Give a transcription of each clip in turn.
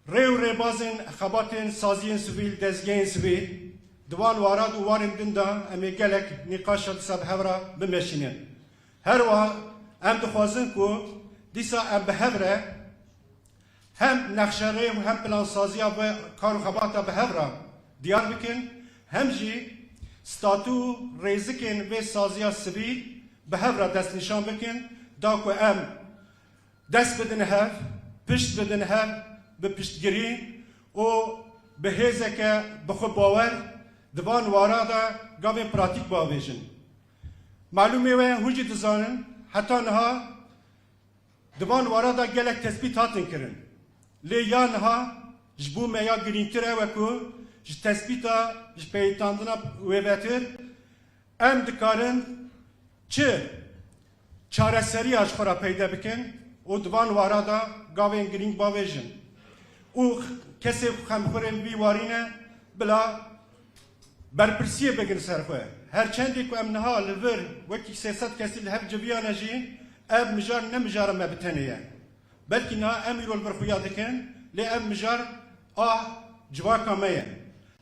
Rew rebazın xabatın saziyên sivîl dezgehên sivîl diwan warad û warên din da em ê gelek nîqaşa dîsa bi hev re bimeşînin. Her wiha em dixwazin ku dîsa em bi hev re hem nexşerê û hem plansaziya ve kar û xebata bi hev re diyar bikin, hem jî statû û rêzikên vê saziya sivîl bi hev re destnîşan bikin da ku em dest bidin hev, pişt bidin hev bi piştgirî û bi hêzeke bi xwe bawer divan wara da gavên pratik biavêjin. Malûmê we hûn jî dizanin heta niha divan wara da gelek tespît hatin kirin. Lê ya niha ji bo me ya girîngtir e weku ji tespîta ji peytandina wê vetir em dikarin çi çareseriya ji xwe re peyda bikin û divan wara da gavên girîng biavêjin. û kesê xemxurên vî warîne bila berpirsiyê bigin ser xwe. Herçendê ku em niha li vir wekî 300 kesî li hev civiyane jî ev mijar ne mijara me bi tenê ye. Belkî niha em îro li vir xuya dikin lê ev mijar ah civaka me ye.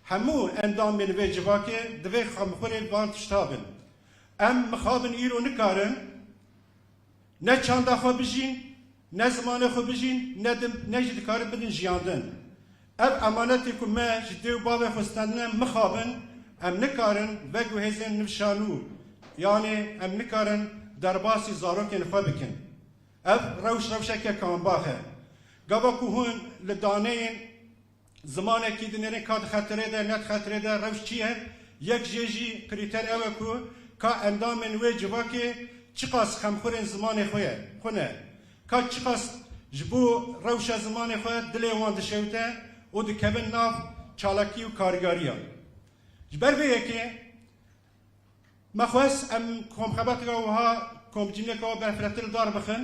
Hemû endamên vê civakê divê xemxurê van tişta bin. Em mixabin îro nikarin ne çanda xwe bijîn, ne zimanê xwe bijîn, ne jî dikarin bidin jiyandin. Ev emanetê ku me ji dêw bavê xwe stendine mixabin, em nikarin veg û hêzên nivşanû, yani em nikarin derbasî zarokên xwe bikin. Ev rewşeke kanbax e. Gava ku hûn li daneyên zimanekî dinêrên ka di xetirê de, ne di xetirê de rewş çi ye? Yek jê jî krîter ew e ku ka endamên wê civakê çi qas xemxurên zimanê xwe ne? Ka çi qas ji bo rewşa zimanê xwe dilê wan dişewite û dikevin nav çalakî û karîgariya. Ji ber vê yekê me xwest em komxebetika wiha komcîneka we berfiretir dar bixin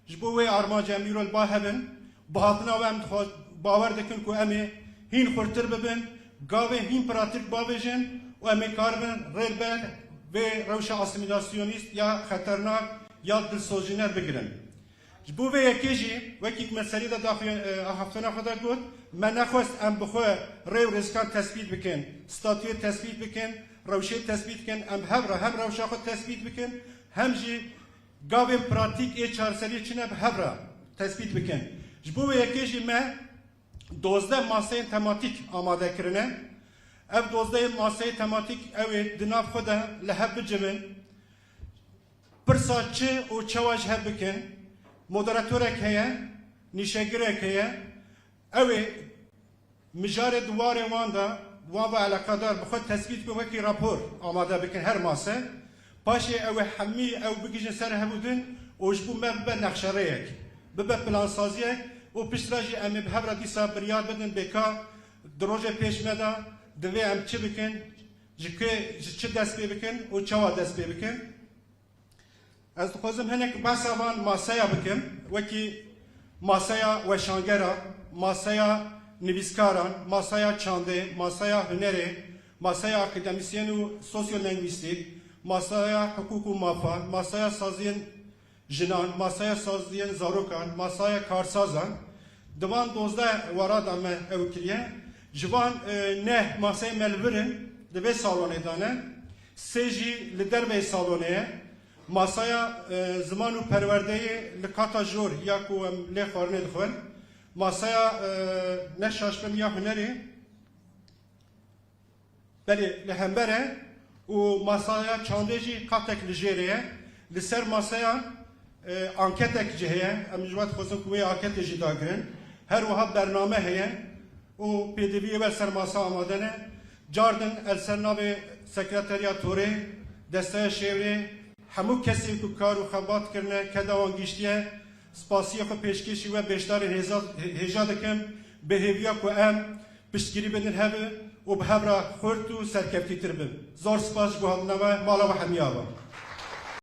ji bo wê armanca em îro li ba hebin, bihatina we em bawer dikin ku em ê hîn xurtir bibin, gavê hîn pratik biavêjin û em ê karibin rêber vê rewşa asimilasyonîst ya xeternak ya dilsozjîner bigirin. Ji bo vê yekê jî wekî me serî de heftena xwe de got, me nexwest em bi xwe rêw rêzkan tespît bikin, statûyê tespît bikin, rewşê tespît bikin, em hev re hem rewşa xwe tespît bikin, hem jî gavên pratik ê çareseriyê çi ne bi hev re tespît bikin. Ji bo vê yekê jî me 12 maseyên tematik amade kirine. Ev 12 maseyê tematik ew ê di nav xwe de li hev bicivin, pirsa çi û çawa ji hev bikin, moderatorek heye, nîşegirek heye, ew ê mijarê duwarê wan da wan ve alakadar bi xwe tespît bi wekî rapor amade bikin her mase. Paşê ew ê hemî ew bigîjin ser hevûdin û ji bo me bibe nexşereyek, bibe plansaziyek û piştre jî em ê bi hev re dîsa biryar bidin bêka di rojê pêş me da divê em çi bikin, ji çi dest pê bikin û çawa dest pê bikin. Ez dixwazim hinek behsa van masaya bikim, wekî masaya weşangera, masaya nivîskaran, masaya çandê, masaya hunerê, masaya akademisyen û sosyolingwîstîk, masaya hukuk û mafan, masaya saziyên jinan, masaya saziyên zarokan, masaya karsazan, divan 12 wara da me ew kiriye, ji van ne masayê me li virin di vê salonê de ne, sê jî li derveyê salonê ye, masaya ziman û perwerdeyê li kata jor ya ku em lê xwarinê dixwin, masaya ne şaşbin ya hunerê belê li hember e û masaya çandê jî qatek li jêrê ye, li ser masaya anketek jî heye, em ji we dixwazin ku wê anketê jî dagirin, her wiha bername heye û pêdiviyê we ser masa amade ne, cardin el ser navê sekreteriya torê, desteya şêvrê, hemû kesên ku kar û xebat kirine keda wan gîştiye, spasiya xwe pêşkêşî we beşdarên hêja dikim, bêhêviya ku em piştgirî bidin hevê û bi hev re xurt û serkeftîtir bin. Zor spas ji bo hatina we, mala we hemiya be.